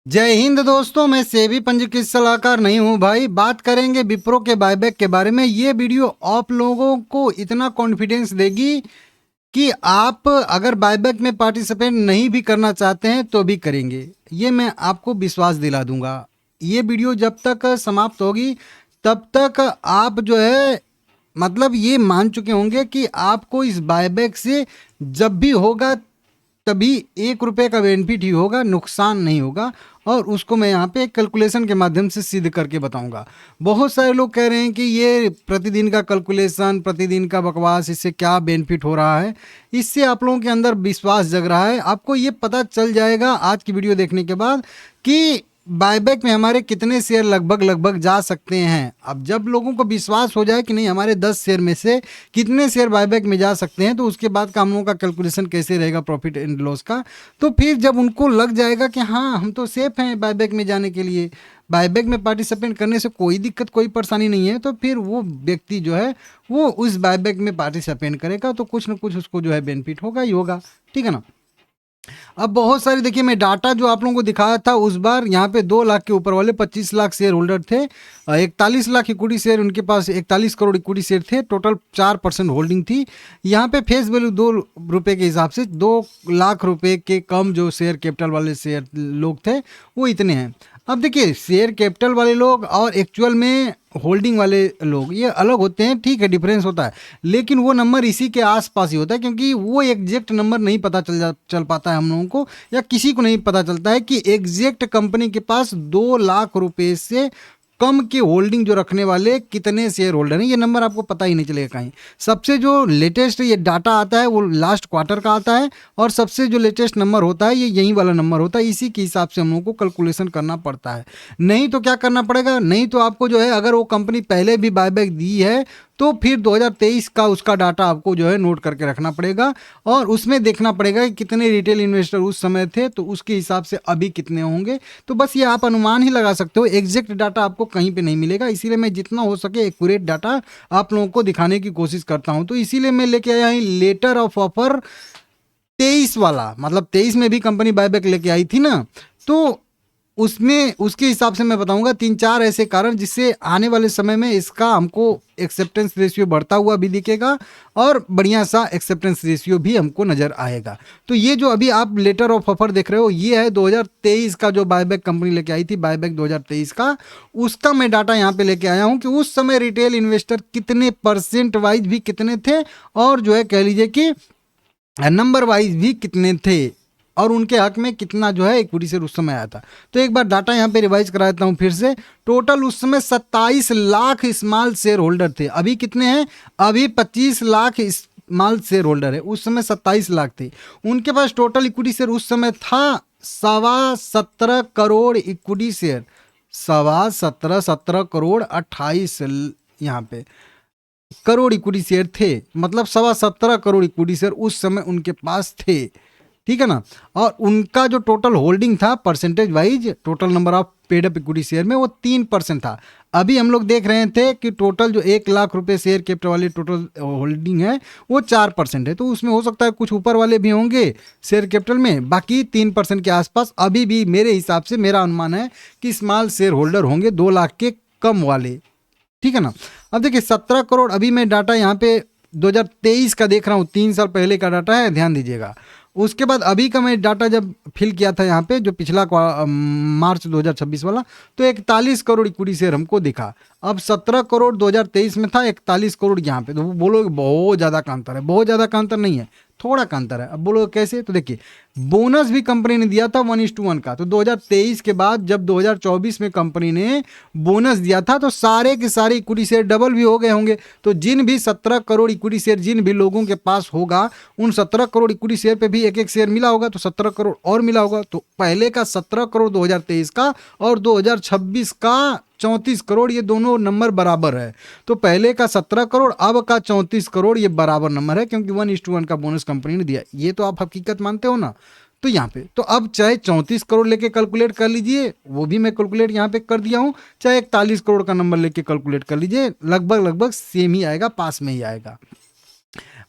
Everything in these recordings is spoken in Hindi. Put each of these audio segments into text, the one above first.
जय हिंद दोस्तों, मैं सेबी पंजीकृत सलाहकार नहीं हूं भाई। बात करेंगे विप्रो के बायबैक के बारे में। ये वीडियो आप लोगों को इतना कॉन्फिडेंस देगी कि आप अगर बायबैक में पार्टिसिपेट नहीं भी करना चाहते हैं तो भी करेंगे, ये मैं आपको विश्वास दिला दूंगा। ये वीडियो जब तक समाप्त होगी तब तक आप जो है मतलब ये मान चुके होंगे कि आपको इस बायबैक से जब भी होगा तभी 1 रुपये का बेनिफिट ही होगा, नुकसान नहीं होगा। और उसको मैं यहाँ पे कैलकुलेशन के माध्यम से सिद्ध करके बताऊंगा। बहुत सारे लोग कह रहे हैं कि ये प्रतिदिन का कैलकुलेशन, प्रतिदिन का बकवास, इससे क्या बेनिफिट हो रहा है। इससे आप लोगों के अंदर विश्वास जग रहा है। आपको ये पता चल जाएगा आज की वीडियो देखने के बाद कि बायबैक में हमारे कितने शेयर लगभग लगभग जा सकते हैं। अब जब लोगों को विश्वास हो जाए कि नहीं हमारे 10 शेयर में से कितने शेयर बायबैक में जा सकते हैं, तो उसके बाद का हम लोगों का कैलकुलेशन कैसे रहेगा प्रॉफिट एंड लॉस का। तो फिर जब उनको लग जाएगा कि हाँ हम तो सेफ हैं बायबैक में जाने के लिए, बायबैक में पार्टिसिपेट करने से कोई दिक्कत कोई परेशानी नहीं है, तो फिर वो व्यक्ति जो है वो उस बायबैक में पार्टिसिपेट करेगा, तो कुछ ना कुछ उसको जो है बेनिफिट होगा ही होगा। ठीक है ना। अब बहुत सारी देखिए, मैं डाटा जो आप लोगों को दिखाया था उस बार यहाँ पे 2 लाख के ऊपर वाले 25 लाख शेयर होल्डर थे। 41 लाख इक्विटी शेयर उनके पास, 41 करोड़ इक्विटी शेयर थे। टोटल 4% होल्डिंग थी। यहाँ पे फेस वैल्यू 2 रुपये के हिसाब से 2 लाख रुपए के कम जो शेयर कैपिटल वाले शेयर लोग थे वो इतने हैं। अब देखिए, शेयर कैपिटल वाले लोग और एक्चुअल में होल्डिंग वाले लोग ये अलग होते हैं, ठीक है, डिफरेंस होता है। लेकिन वो नंबर इसी के आसपास ही होता है, क्योंकि वो एग्जैक्ट नंबर नहीं पता चल पाता है हम लोगों को, या किसी को नहीं पता चलता है कि एग्जैक्ट कंपनी के पास 2 लाख रुपए से कम की होल्डिंग जो रखने वाले कितने शेयर होल्डर हैं। ये नंबर आपको पता ही नहीं चलेगा कहीं। सबसे जो लेटेस्ट ये डाटा आता है वो लास्ट क्वार्टर का आता है, और सबसे जो लेटेस्ट नंबर होता है ये यही वाला नंबर होता है। इसी के हिसाब से हम लोगों को कैलकुलेशन करना पड़ता है। नहीं तो क्या करना पड़ेगा, नहीं तो आपको जो है अगर वो कंपनी पहले भी बायबैक दी है तो फिर 2023 का उसका डाटा आपको जो है नोट करके रखना पड़ेगा, और उसमें देखना पड़ेगा कि कितने रिटेल इन्वेस्टर उस समय थे, तो उसके हिसाब से अभी कितने होंगे। तो बस ये आप अनुमान ही लगा सकते हो, एग्जैक्ट डाटा आपको कहीं पे नहीं मिलेगा। इसीलिए मैं जितना हो सके एक्यूरेट डाटा आप लोगों को दिखाने की कोशिश करता हूँ। तो इसीलिए मैं लेके आया हूँ लेटर ऑफ ऑफर 23 वाला, मतलब 23 में भी कंपनी बायबैक लेके आई थी ना, तो उसमें उसके हिसाब से मैं बताऊंगा 3-4 ऐसे कारण जिससे आने वाले समय में इसका हमको एक्सेप्टेंस रेशियो बढ़ता हुआ भी दिखेगा, और बढ़िया सा एक्सेप्टेंस रेशियो भी हमको नजर आएगा। तो ये जो अभी आप लेटर ऑफ ऑफर देख रहे हो ये है 2023 का, जो बायबैक कंपनी लेके आई थी, बायबैक 2023 का। उसका मैं डाटा यहाँ पे लेके आया हूँ कि उस समय रिटेल इन्वेस्टर कितने परसेंट वाइज भी कितने थे, और जो है कह लीजिए कि नंबर वाइज भी कितने थे, और उनके हक में कितना जो है इक्विटी शेयर उस समय आया था। तो एक बार डाटा यहाँ पे रिवाइज करा देता हूँ फिर से। टोटल उस समय 27 लाख स्मॉल शेयर होल्डर थे। अभी कितने हैं, अभी 25 लाख स्मॉल शेयर होल्डर है। उस समय 27 लाख थे। उनके पास टोटल इक्विटी शेयर उस समय था 17.25 करोड़ इक्विटी शेयर। 17.28 यहाँ पे करोड़ इक्विटी शेयर थे, मतलब 17.25 करोड़ इक्विटी शेयर उस समय उनके पास थे। ठीक है ना। और उनका जो टोटल होल्डिंग था percentage wise total number of paid up equity share में वो 3% था। अभी हम लोग देख रहे थे कि टोटल जो 1 लाख रुपए शेयर कैपिटल वाली टोटल होल्डिंग है वो 4% है। तो उसमें हो सकता है कुछ ऊपर वाले भी होंगे शेयर कैपिटल में, बाकी 3% के आसपास अभी भी मेरे हिसाब से मेरा अनुमान है कि स्मॉल शेयर होल्डर होंगे 2 लाख के कम वाले। ठीक है ना। अब देखिए 17 करोड़, अभी मैं डाटा यहाँ पे 2023 का देख रहा हूँ, 3 साल पहले का डाटा है, ध्यान दीजिएगा। उसके बाद अभी का मैं डाटा जब फिल किया था यहाँ पे, जो पिछला मार्च 2026 वाला, तो 41 करोड़ इक्विटी शेयर हमको दिखा। अब 17 करोड़ 2023 में था, 41 करोड़ यहाँ पे। तो वो बोलोगे बहुत ज़्यादा का अंतर है, बहुत ज़्यादा का अंतर नहीं है, थोड़ा का अंतर है। अब बोलो कैसे, तो देखिए बोनस भी कंपनी ने दिया था 1:1 का। तो 2023 के बाद जब 2024 में कंपनी ने बोनस दिया था तो सारे के सारे इक्विटी शेयर डबल भी हो गए होंगे। तो जिन भी 17 करोड़ इक्विटी शेयर जिन भी लोगों के पास होगा, उन 17 करोड़ इक्विटी शेयर पे भी एक एक शेयर मिला होगा, तो 17 करोड़ और मिला होगा। तो पहले का 17 करोड़ 2023 का और 2026 का 34 करोड़, ये दोनों नंबर बराबर है। तो पहले का 17 करोड़, अब का 34 करोड़, ये बराबर नंबर है, क्योंकि 1:1 का बोनस कंपनी ने दिया। ये तो आप हकीकत मानते हो ना। तो यहाँ पे तो अब चाहे 34 करोड़ लेके कैलकुलेट कर लीजिए, वो भी मैं कैलकुलेट यहाँ पे कर दिया हूँ, चाहे 41 करोड़ का नंबर लेके कैलकुलेट कर लीजिए, लगभग लगभग सेम ही आएगा, पास में ही आएगा।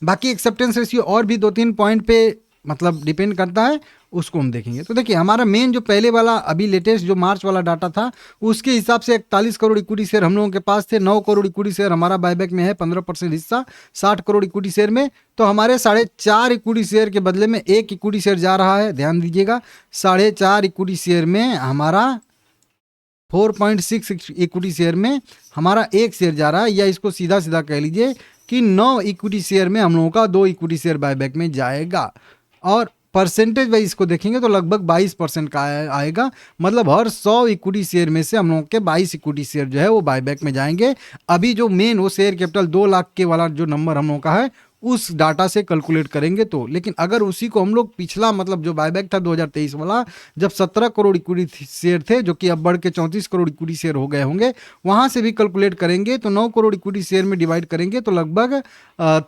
बाकी एक्सेप्टेंस रेशियो और भी 2-3 पॉइंट पे मतलब डिपेंड करता है, उसको हम देखेंगे। तो देखिए हमारा मेन जो पहले वाला अभी लेटेस्ट जो मार्च वाला डाटा था उसके हिसाब से 41 करोड़ इक्विटी शेयर हम लोगों के पास थे। 9 करोड़ इक्विटी शेयर हमारा बायबैक में है, 15% हिस्सा 60 करोड़ इक्विटी शेयर में। तो हमारे 4.5 इक्विटी शेयर के बदले में 1 इक्विटी शेयर जा रहा है। ध्यान दीजिएगा 4.5 इक्विटी शेयर में हमारा 4.6 इक्विटी शेयर में हमारा 1 शेयर जा रहा है, या इसको सीधा सीधा कह लीजिए कि 9 इक्विटी शेयर में हम लोगों का 2 इक्विटी शेयर बायबैक में जाएगा। और परसेंटेज वाइज इसको देखेंगे तो लगभग 22% का आएगा। मतलब हर 100 इक्विटी शेयर में से हम लोगों के 22 इक्विटी शेयर जो है वो बायबैक में जाएंगे। अभी जो मेन वो शेयर कैपिटल 2 लाख के वाला जो नंबर हम लोगों का है उस डाटा से कैलकुलेट करेंगे तो। लेकिन अगर उसी को हम लोग पिछला मतलब जो बायबैक था 2023 वाला, जब 17 करोड़ इक्विटी शेयर थे जो कि अब बढ़ के 34 करोड़ इक्विटी शेयर हो गए होंगे, वहां से भी कैलकुलेट करेंगे तो 9 करोड़ इक्विटी शेयर में डिवाइड करेंगे तो लगभग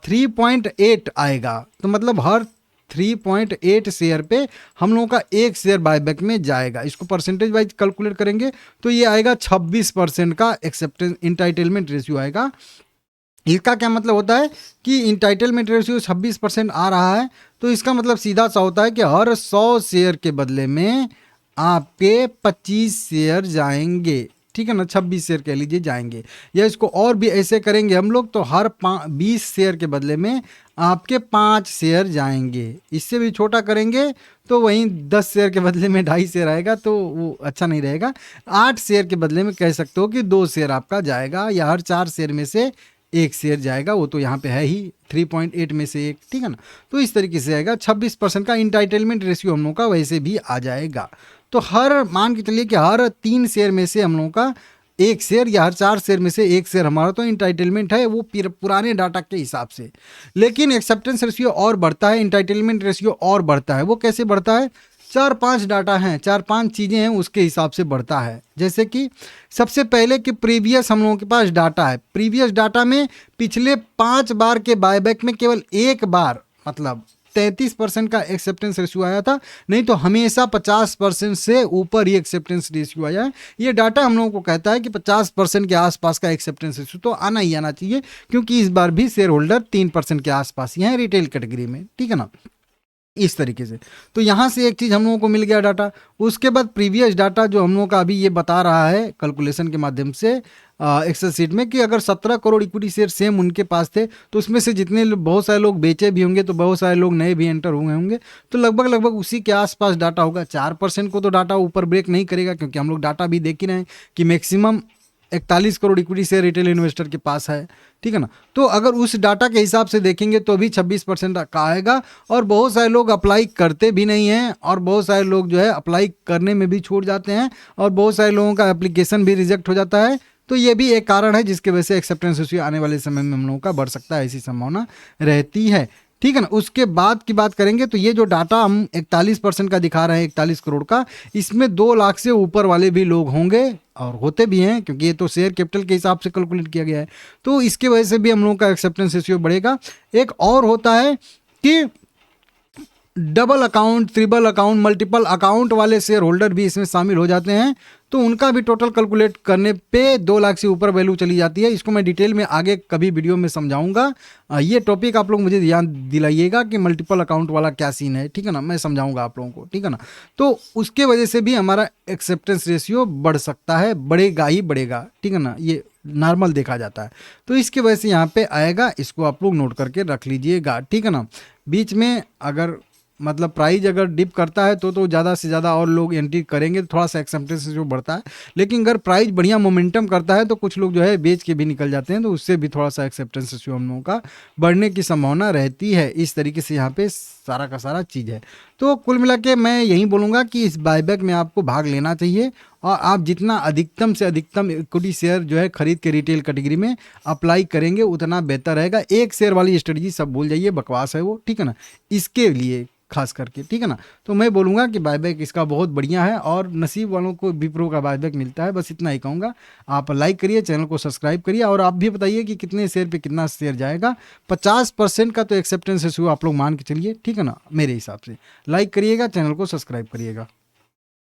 3.8 आएगा। तो मतलब हर 3.8 शेयर पे हम लोगों का 1 शेयर बायबैक में जाएगा। इसको परसेंटेज वाइज कैलकुलेट करेंगे तो ये आएगा 26% का एक्सेप्टेंस इंटाइटलमेंट रेशियो आएगा। इसका क्या मतलब होता है कि इंटाइटलमेंट रेशियो 26% आ रहा है, तो इसका मतलब सीधा सा होता है कि हर 100 शेयर के बदले में आपके 25 शेयर जाएंगे। ठीक है ना, 26 शेयर कह लीजिए जाएंगे। या इसको और भी ऐसे करेंगे हम लोग तो हर 20 शेयर के बदले में आपके 5 शेयर जाएंगे। इससे भी छोटा करेंगे तो वहीं 10 शेयर के बदले में 2.5 शेयर आएगा, तो वो अच्छा नहीं रहेगा। 8 शेयर के बदले में कह सकते हो कि 2 शेयर आपका जाएगा, या हर 4 शेयर में से 1 शेयर जाएगा। वो तो यहाँ पे है ही 3.8 में से 1। ठीक है ना, तो इस तरीके से आएगा। 26% का इंटाइटलमेंट रेशियो हम लोग का वैसे भी आ जाएगा। तो हर मान के चलिए कि हर 3 शेयर में से हम लोगों का 1 शेयर, या हर 4 शेयर में से 1 शेयर हमारा तो इंटाइटलमेंट है, वो पुराने डाटा के हिसाब से। लेकिन एक्सेप्टेंस रेशियो और बढ़ता है, इंटाइटलमेंट रेशियो और बढ़ता है। वो कैसे बढ़ता है? 4-5 डाटा हैं, 4-5 चीज़ें हैं, उसके हिसाब से बढ़ता है। जैसे कि सबसे पहले कि प्रीवियस हम लोगों के पास डाटा है। प्रीवियस डाटा में पिछले 5 बार के बायबैक में केवल 1 बार मतलब 33% का एक्सेप्टेंस रेशियो आया था, नहीं तो हमेशा 50% से ऊपर ही एक्सेप्टेंस रेशियो आया है। ये डाटा हम लोगों को कहता है कि 50% के आसपास का एक्सेप्टेंस रेशियो तो आना ही आना चाहिए, क्योंकि इस बार भी शेयर होल्डर 3% के आसपास ही हैं रिटेल कैटेगरी में। ठीक है ना, इस तरीके से। तो यहाँ से एक चीज़ हम लोगों को मिल गया डाटा। उसके बाद प्रीवियस डाटा जो हम लोगों का अभी ये बता रहा है कैलकुलेशन के माध्यम से एक्सेल सीट में, कि अगर 17 करोड़ इक्विटी शेयर सेम उनके पास थे तो उसमें से जितने बहुत सारे लोग बेचे भी होंगे तो बहुत सारे लोग नए भी एंटर हुए होंगे, तो लगभग उसी के आसपास डाटा होगा। 4% को तो डाटा ऊपर ब्रेक नहीं करेगा, क्योंकि हम लोग डाटा भी देख ही रहे हैं कि maximum 41 crore equity share retail investor के पास है। ठीक है ना, तो अगर उस डाटा के हिसाब से देखेंगे तो भी 26% का आएगा। और बहुत सारे लोग अप्लाई करते भी नहीं हैं, और बहुत सारे लोग जो है अप्लाई करने में भी छूट जाते हैं, और बहुत सारे लोगों का एप्लीकेशन भी रिजेक्ट हो जाता है। तो ये भी एक कारण है जिसके वजह से एक्सेप्टेंस रेशियो आने वाले समय में हम लोगों का बढ़ सकता है, ऐसी संभावना रहती है। ठीक है ना, उसके बाद की बात करेंगे तो ये जो डाटा हम 41% का दिखा रहे हैं, 41 करोड़ का, इसमें 2 लाख से ऊपर वाले भी लोग होंगे, और होते भी हैं, क्योंकि ये तो शेयर कैपिटल के हिसाब से कैलकुलेट किया गया है। तो इसके वजह से भी हम लोगों का एक्सेप्टेंस रेशियो बढ़ेगा। एक और होता है कि double account, triple account, multiple account वाले शेयर होल्डर भी इसमें शामिल हो जाते हैं, तो उनका भी टोटल कैलकुलेट करने पे 2 लाख से ऊपर वैल्यू चली जाती है। इसको मैं डिटेल में आगे कभी वीडियो में समझाऊंगा। ये टॉपिक आप लोग मुझे ध्यान दिलाइएगा कि मल्टीपल अकाउंट वाला क्या सीन है। ठीक है ना, मैं समझाऊंगा आप लोगों को। ठीक है ना, तो उसके वजह से भी हमारा एक्सेप्टेंस रेशियो बढ़ सकता है, बढ़ेगा ही बढ़ेगा। ठीक है ना, ये नॉर्मल देखा जाता है। तो इसके वजह से यहाँ पे आएगा, इसको आप लोग नोट करके रख लीजिएगा। ठीक है ना, बीच में अगर मतलब प्राइस अगर डिप करता है तो ज़्यादा से ज़्यादा और लोग एंट्री करेंगे, तो थोड़ा सा एक्सेप्टेंस जो बढ़ता है। लेकिन अगर प्राइस बढ़िया मोमेंटम करता है तो कुछ लोग जो है बेच के भी निकल जाते हैं, तो उससे भी थोड़ा सा एक्सेप्टेंस रेशियो हम लोगों का बढ़ने की संभावना रहती है। इस तरीके से यहाँ पे सारा का सारा चीज़ है। तो कुल मिला के मैं यही बोलूँगा कि इस बायबैक में आपको भाग लेना चाहिए, और आप जितना अधिकतम से अधिकतम इक्विटी शेयर जो है खरीद के रिटेल कैटेगरी में अप्लाई करेंगे उतना बेहतर रहेगा। 1 शेयर वाली स्ट्रेटजी सब भूल जाइए, बकवास है वो। ठीक है ना, इसके लिए खास करके। ठीक है ना, तो मैं बोलूँगा कि बायबैक इसका बहुत बढ़िया है, और नसीब वालों को विप्रो का बायबैक मिलता है। बस इतना ही कहूँगा। आप लाइक करिए, चैनल को सब्सक्राइब करिए, और आप भी बताइए कि कितने शेयर पे कितना शेयर जाएगा। 50% का तो एक्सेप्टेंस रेशियो आप लोग मान के चलिए। ठीक है ना, मेरे हिसाब से। लाइक करिएगा, चैनल को सब्सक्राइब करिएगा।